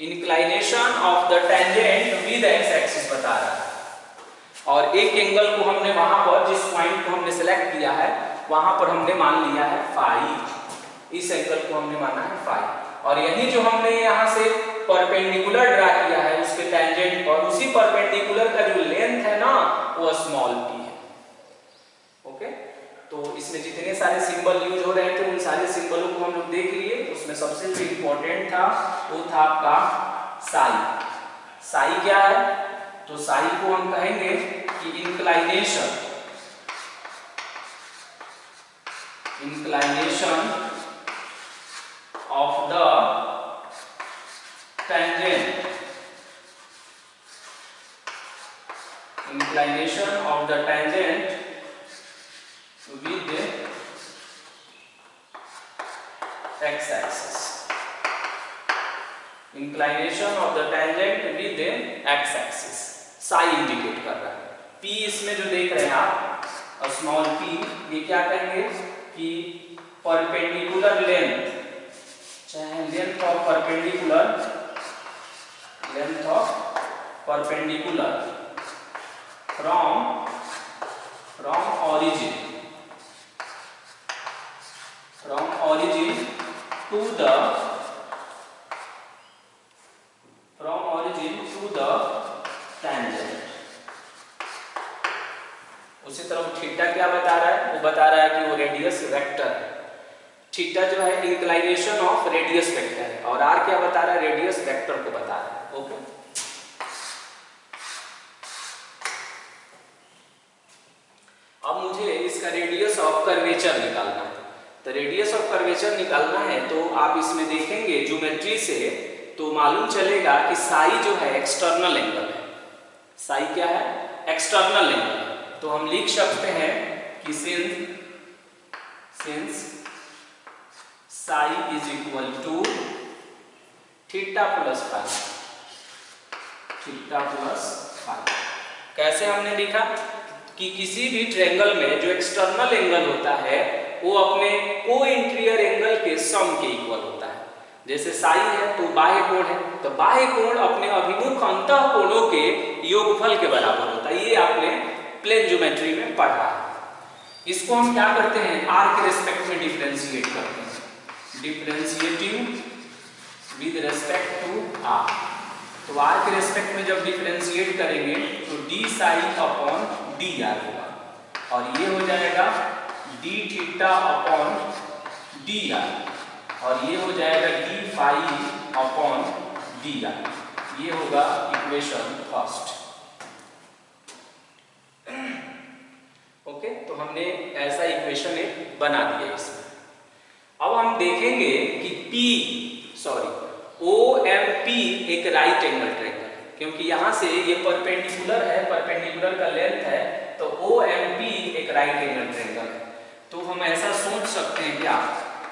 Inclination of the tangent with x axis बता रहा है। और एक एंगल को हमने वहां पर, जिस पॉइंट को हमने सिलेक्ट किया है वहां पर हमने मान लिया है फाई। इस एंगल को हमने माना है फाई, और यही जो हमने यहाँ से परपेंडिकुलर ड्रा किया है उसके टेंजेंट पर, उसी परपेंडिकुलर का जो लेंथ है ना वो स्मॉल p है। ओके, तो इसमें जितने सारे सिंबल यूज हो रहे थे उन सारे सिंबलों को हम लोग देख लिए। उसमें सबसे जो इम्पोर्टेंट था वो था आपका साई। साई क्या है? तो साई को हम कहेंगे कि inclination of the tangent, inclination of the tangent with x axis, inclination of the tangent with x axis, psi indicate कर रहा है। p इसमें जो देख रहे हैं आप स्मॉल p, ये क्या कहेंगे कि परपेंडिकुलर लेंथ, चाहे length of perpendicular from origin to the tangent। उसी तरह थीटा क्या बता रहा है? वो बता रहा है कि वो रेडियस वेक्टर है। थीटा जो है इंक्लाइनेशन ऑफ रेडियस वेक्टर है, और आर क्या बता रहा है? रेडियस वेक्टर को बता रहा है। ओके, अब मुझे इसका रेडियस ऑफ कर्वेचर निकालना है। तो रेडियस ऑफ कर्वेचर निकालना है तो आप इसमें देखेंगे ज्योमेट्री से तो मालूम चलेगा कि साई जो है एक्सटर्नल एंगल है। साई क्या है? एक्सटर्नल एंगल है। तो हम लिख सकते हैं कि since sine is equal to theta plus phi. कैसे हमने लिखा कि किसी भी ट्रायंगल में जो एक्सटर्नल एंगल होता है वो अपने को इंटीरियर एंगल के सम के इक्वल होता है। जैसे साई है तो बाह्य कोण है, तो बाह्य कोण अपने अभिमुख अंतः कोणों के योगफल के बराबर होता है। ये आपने प्लेन ज्योमेट्री में पढ़ा है। इसको हम क्या करते हैं? आर के रेस्पेक्ट में डिफरेंशिएट करते हैं, differentiating with respect to r. तो आर के रेस्पेक्ट में जब डिफरेंशिएट करेंगे तो d psi upon d r होगा, और ये हो जाएगा d theta upon d r, और ये हो जाएगा d phi upon d r. ये होगा इक्वेशन फर्स्ट। ओके, तो हमने ऐसा इक्वेशन एक बना दिया इसमें। अब हम देखेंगे कि OMP एक राइट एंगल ट्रायंगल है, क्योंकि यहां से ये परपेंडिकुलर है, परपेंडिकुलर का लेंथ है, तो OMP एक राइट एंगल ट्रायंगल है। तो हम ऐसा सोच सकते हैं क्या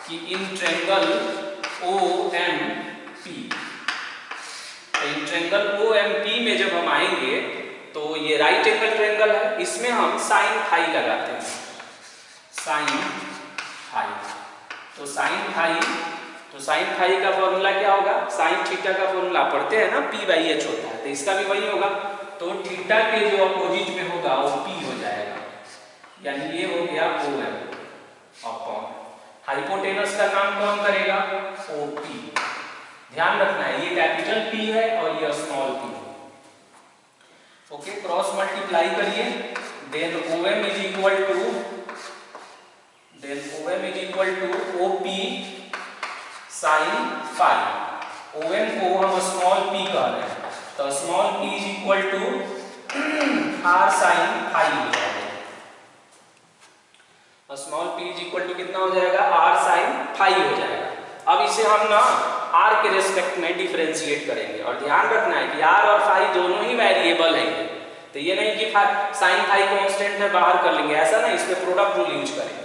कि in triangle OMP, in triangle OMP में जब हम आएंगे तो ये राइट एंगल ट्रायंगल है, इसमें हम साइन फाई लगाते हैं, साइन फाई। तो साइन फाई का फॉर्मूला क्या होगा? साइन थीटा का फॉर्मूला पढ़ते हैं ना, P/H होता है, तो इसका भी वही होगा। तो थीटा के जो अपोजिट में होगा वो P हो जाएगा, यानी ये हो गया OM अपॉन हाइपोटेनस का नाम कौन करेगा? OP। ध्यान रखना है ये कैपिटल P है और ये स्मॉल p है। ओके, क्रॉस मल्टीप्लाई करिए, then OM is equal to OP sine phi. OM को हम स्मॉल p कह रहे हैं, तो small p is equal to r sine phi हो जाएगा। Small p is equal to कितना हो जाएगा? r साइन फाई हो जाएगा। अब इसे हम ना r के रेस्पेक्ट में डिफरेंशिएट करेंगे, और ध्यान रखना है कि r और फाई दोनों ही वेरिएबल हैं। तो ये नहीं कि साइन फाई कांस्टेंट है बाहर कर लेंगे, ऐसा नहीं, इसमें प्रोडक्ट रूल यूज करेंगे।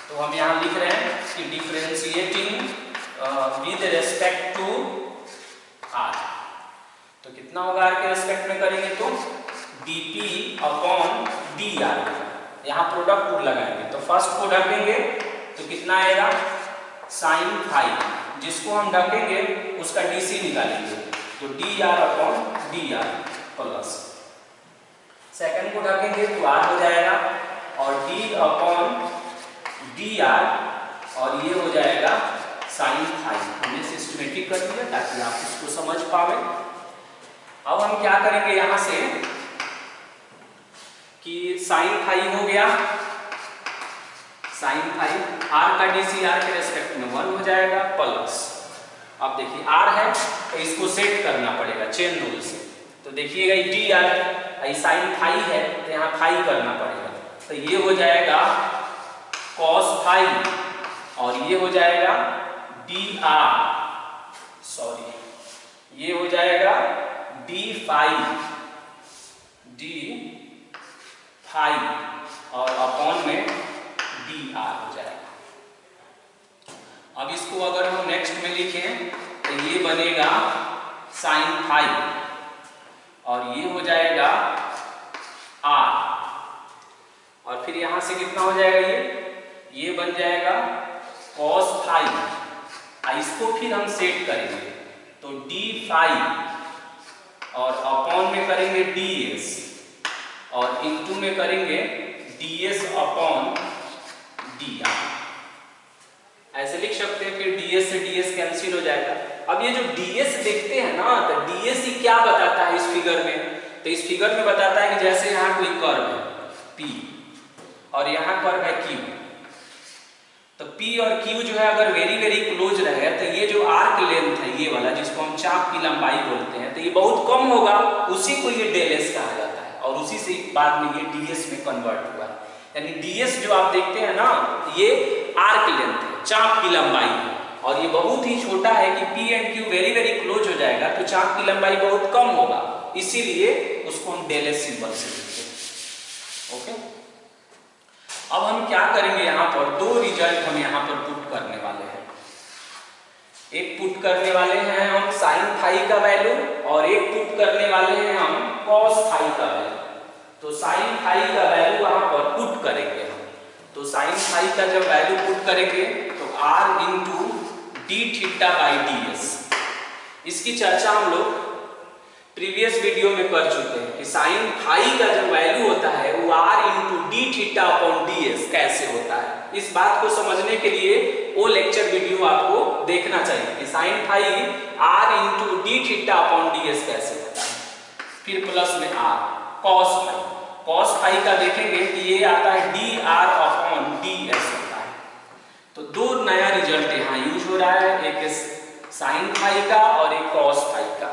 तो हम यहाँ लिख रहे हैं कि differentiating with respect to r, तो कितना होगा r के रेस्पेक्ट में करेंगे तो dp अपॉन dr। यहाँ प्रोडक्ट रूल लगाएंगे, तो फर्स्ट को ढकेंगे तो कितना आएगा? साइन फाई, जिसको हम ढकेंगे उसका dc निकालेंगे, तो D r upon d are plus, second को ढकेंगे तो आर हो जाएगा और डी अपॉन डी आर और ये हो जाएगा साइन फाई। हमने सिस्टमेटिक कर दिया ताकि आप इसको समझ पावे। अब हम क्या करेंगे यहां से कि साइन फाई हो गया, साइन फाई आर का डीसी आर के रेस्पेक्ट में 1 हो जाएगा प्लस, अब देखिए आर है तो इसको सेट करना पड़ेगा चेन रूल से, तो देखिएगा ये डी आर साइन फाई है तो यहाँ फाई करना पड़ेगा, तो ये हो जाएगा कॉस फाई और ये हो जाएगा डी आर, सॉरी ये हो जाएगा डी फाई और अपॉन में डी आर हो जाएगा। अब इसको अगर हम नेक्स्ट में लिखें तो ये बनेगा साइन फाई और ये हो जाएगा आर और फिर यहां से कितना हो जाएगा ये बन जाएगा कॉस फाई, इसको फिर हम सेट करेंगे तो डी फाई और अपॉन में करेंगे डी एस और इनटू में करेंगे D S upon d are. ऐसे लिख सकते हैं, फिर डी एस से डी एस कैंसिल हो जाएगा। अब ये जो डी एस देखते हैं ना, तो डी एस ही क्या बताता है इस फिगर में, तो इस फिगर में बताता है कि जैसे यहाँ कोई कर्व है P और यहाँ कर्व है Q, तो P और Q जो है अगर वेरी वेरी क्लोज रहे तो ये जो आर्क लेंथ है ये वाला जिसको हम चाप की लंबाई बोलते हैं, तो ये बहुत कम होगा, उसी को ये डेल एस कहा जाता है और उसी से बाद में ये ds में कन्वर्ट हुआ है। यानी ds जो आप देखते हैं ना, ये आर्क लेंथ है, चाप की लंबाई है और ये बहुत ही छोटा है कि P and Q very very close हो जाएगा तो चाप की लंबाई बहुत कम होगा, इसीलिए उसको हम डेल एस सिंबल से लिखते हैं। ओके, अब हम क्या करेंगे, यहाँ पर दो रिजल्ट हम यहाँ पर पुट करने वाले हैं। एक पुट करने वाले हैं हम साइन फाई का वैल्यू और एक पुट करने वाले हैं हम कॉस फाई का वैल्यू। तो साइन फाई का वैल्यू वहां पर पुट करेंगे हम, तो साइन फाई का जब वैल्यू पुट करेंगे तो r into d theta by D S. इसकी चर्चा हम लोग प्रीवियस वीडियो में कर चुके हैं कि साइन फाई का जो वैल्यू होता है वो r into d theta upon D s कैसे होता है। इस बात को समझने के लिए वो लेक्चर वीडियो आपको देखना चाहिए कि sine phi r into d theta upon D s कैसे होता है। फिर प्लस में r cos phi, cos phi का देखेंगे कि ये आता है d r upon D s होता है। तो दो नया रिजल्ट यहाँ यूज हो रहा है, एक साइन फाई का और एक कॉस फाई का।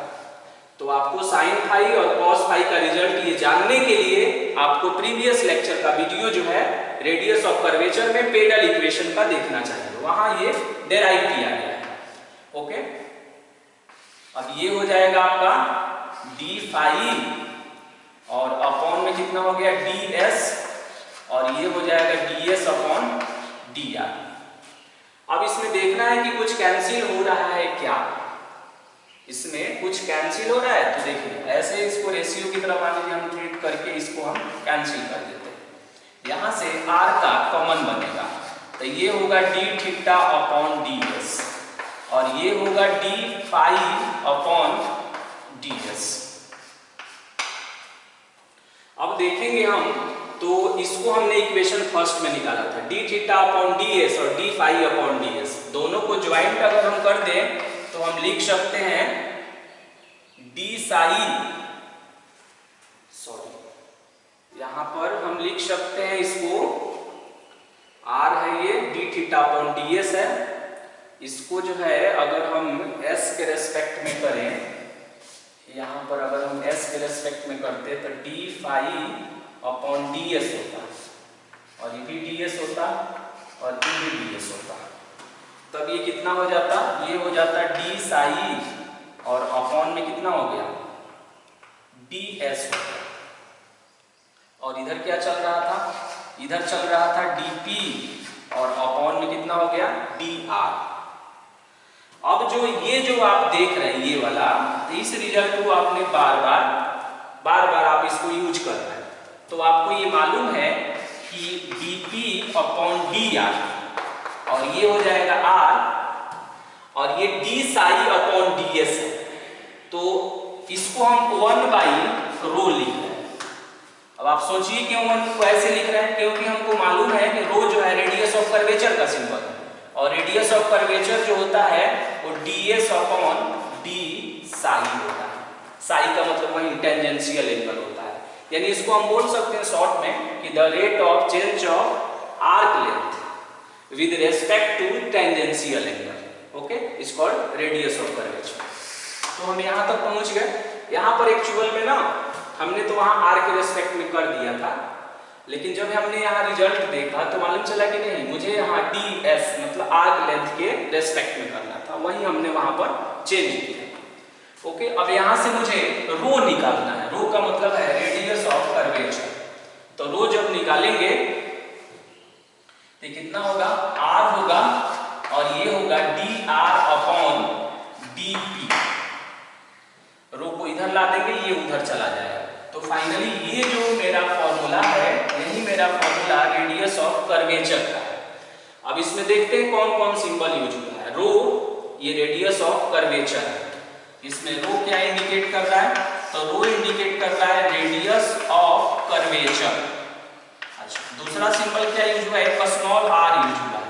तो आपको साइन फाई और कॉस फाई का रिजल्ट ये जानने के लिए आपको प्रीवियस लेक्चर का वीडियो जो है रेडियस ऑफ कर्वेचर में पेडल इक्वेशन का देखना चाहिए, वहां ये डेराइव किया गया है। ओके, अब ये हो जाएगा आपका डी फाई और अपॉन में कितना हो गया डी एस और ये हो जाएगा D S upon d are. अब इसमें देखना है कि कुछ कैंसिल हो रहा है क्या, इसमें कुछ कैंसिल हो रहा है तो देखिए ऐसे इसको रेशियो की तरह मान लीजिए हम ट्रीट करके इसको हम कैंसिल कर देते हैं। यहाँ से r का कॉमन बनेगा तो ये होगा d theta upon D S और ये होगा d phi upon D s. अब देखेंगे हम, तो इसको हमने इक्वेशन फर्स्ट में निकाला था D theta upon D S और D phi upon D S, दोनों को ज्वाइंट अगर हम कर दें तो हम लिख सकते हैं डी साई, सॉरी यहां पर हम लिख सकते हैं इसको r है ये D theta upon D S है, इसको जो है अगर हम s के रेस्पेक्ट में करें, यहां पर अगर हम s के रेस्पेक्ट में करते तो d phi upon D s होता और ये भी डी एस होता और ये भी डी एस होता, तब ये कितना हो जाता, ये हो जाता डी साई और अपॉन में कितना हो गया डी एस हो गया। और इधर क्या चल रहा था, इधर चल रहा था डी पी और अपॉन में कितना हो गया डी आर। अब जो ये जो आप देख रहे हैं ये वाला, तो इस रिजल्ट को आपने बार बार आप इसको यूज कर रहे हैं, तो आपको ये मालूम है कि D P upon d r और ये हो जाएगा r और ये D psi upon D S है। तो इसको हम 1/ρ लिख रहे हैं। अब आप सोचिए क्यों 1 को ऐसे लिख रहे हैं, क्योंकि हमको मालूम है कि ρ जो है रेडियस ऑफ कर्वेचर का सिंबल है, और रेडियस ऑफ कर्वेचर जो होता है वो ds/d साई होता है। साई का मतलब वही टेंजेंशियल एंगल होता है, यानी इसको हम बोल सकते हैं शॉर्ट में कि the rate of change of arc length with respect to tangential angle, okay, is called radius of curvature. तो हम यहाँ तक पहुंच गए। यहाँ पर एक्चुअल में ना हमने तो वहाँ आर के रेस्पेक्ट में कर दिया था, लेकिन जब हमने यहाँ रिजल्ट देखा तो मालूम चला कि नहीं, मुझे यहाँ ds मतलब आर्क लेंथ के रेस्पेक्ट में करना था, वही हमने वहाँ पर चेंज किया। ओके, अब यहाँ से मुझे रो निकालना है। रो का मतलब है रेडियस ऑफ कर्वेचर। तो रो जब निकालेंगे तो कितना होगा, r होगा और ये होगा dr/dp। रो को इधर ला देंगे, ये उधर चला जाएगा। तो फाइनली ये जो मेरा फॉर्मूला है, यही मेरा फॉर्मूला रेडियस ऑफ कर्वेचर का है। अब इसमें देखते हैं कौन कौन सिंबल यूज हुआ है। रो ये रेडियस ऑफ कर्वेचर है, इसमें रो क्या इंडिकेट कर रहा है, तो रो इंडिकेट कर रहा है रेडियस ऑफ कर्वेचर। अच्छा, दूसरा सिंबल क्या यूज हुआ है, एक स्मॉल r यूज हुआ है।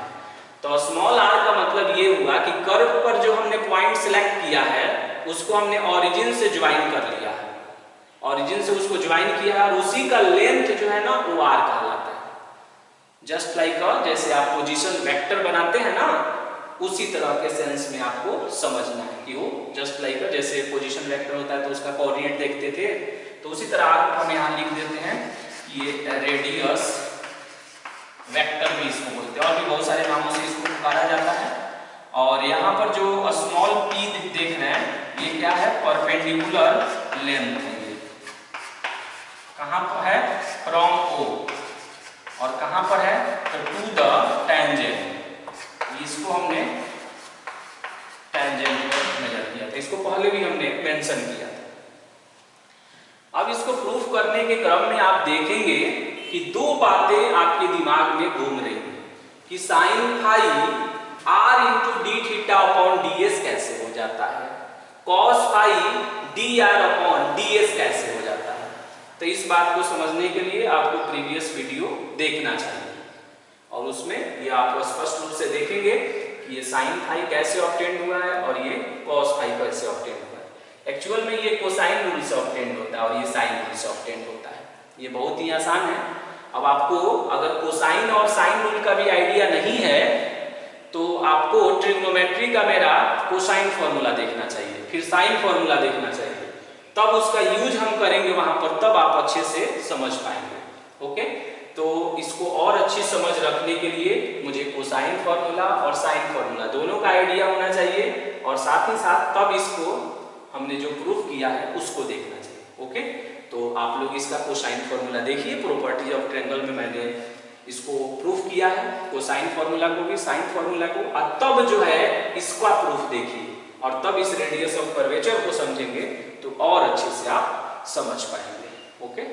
तो स्मॉल r का मतलब ये हुआ कि कर्व पर जो हमने पॉइंट सिलेक्ट किया है उसको हमने ओरिजिन से ज्वाइन कर लिया है, ओरिजिन से उसको ज्वाइन किया है, और उसी का लेंथ जो है ना वो r कहलाता है। जस्ट लाइक जैसे आप पोजीशन वेक्टर बनाते हैं ना, उसी तरह के सेंस में आपको समझना है कि वो जस्ट लाइक जैसे पोजीशन वेक्टर होता है तो उसका कोऑर्डिनेट देखते थे, तो उसी तरह हम यहाँ लिख देते हैं कि ये रेडियस वेक्टर भी इसको बोलते हैं, और भी बहुत सारे नामों से इसको पुकारा जाता है। और यहाँ पर जो स्मॉल p देख रहे हैं ये क्या है, परपेंडिकुलर लेंथ है। ये कहाँ पर है, फ्रॉम o, और कहाँ पर है, तो टू द टेंजेंट। इसको हमने टेंजेंट पर मेजर किया था, इसको पहले भी हमने मेंशन किया था। अब इसको प्रूफ करने के क्रम में आप देखेंगे कि दो बातें आपके दिमाग में घूम रही हैं कि sine phi r into d theta upon ds कैसे हो जाता है, cos phi dr upon ds कैसे हो जाता है। तो इस बात को समझने के लिए आपको प्रीवियस वीडियो देखना चाहिए, और उसमें ये आप स्पष्ट रूप से देखेंगे कि ये साइन फाई कैसे ऑब्टेन हुआ है और ये कॉस फाई कैसे ऑब्टेन हुआ है। एक्चुअल में ये कोसाइन रूल से ऑब्टेन होता है और ये साइन रूल से ऑब्टेन होता है। ये बहुत ही आसान है। अब आपको अगर कोसाइन और साइन रूल का भी आइडिया नहीं है तो आपको ट्रिग्नोमेट्री का मेरा कोसाइन फॉर्मूला देखना चाहिए, फिर साइन फॉर्मूला देखना चाहिए, तब उसका यूज हम करेंगे वहां पर, तब आप अच्छे से समझ पाएंगे। ओके, तो इसको और अच्छी समझ रखने के लिए मुझे कोसाइन फॉर्मूला और साइन फॉर्मूला दोनों का आइडिया होना चाहिए, और साथ ही साथ तब इसको हमने जो प्रूफ किया है उसको देखना चाहिए। ओके, तो आप लोग इसका कोसाइन फॉर्मूला देखिए, प्रॉपर्टी ऑफ ट्रायंगल में मैंने इसको प्रूफ किया है, कोसाइन फॉर्मूला को भी, साइन फॉर्मूला को, और तब जो है इसका प्रूफ देखिए, और तब इस रेडियस ऑफ कर्वेचर को समझेंगे तो और अच्छे से आप समझ पाएंगे। ओके।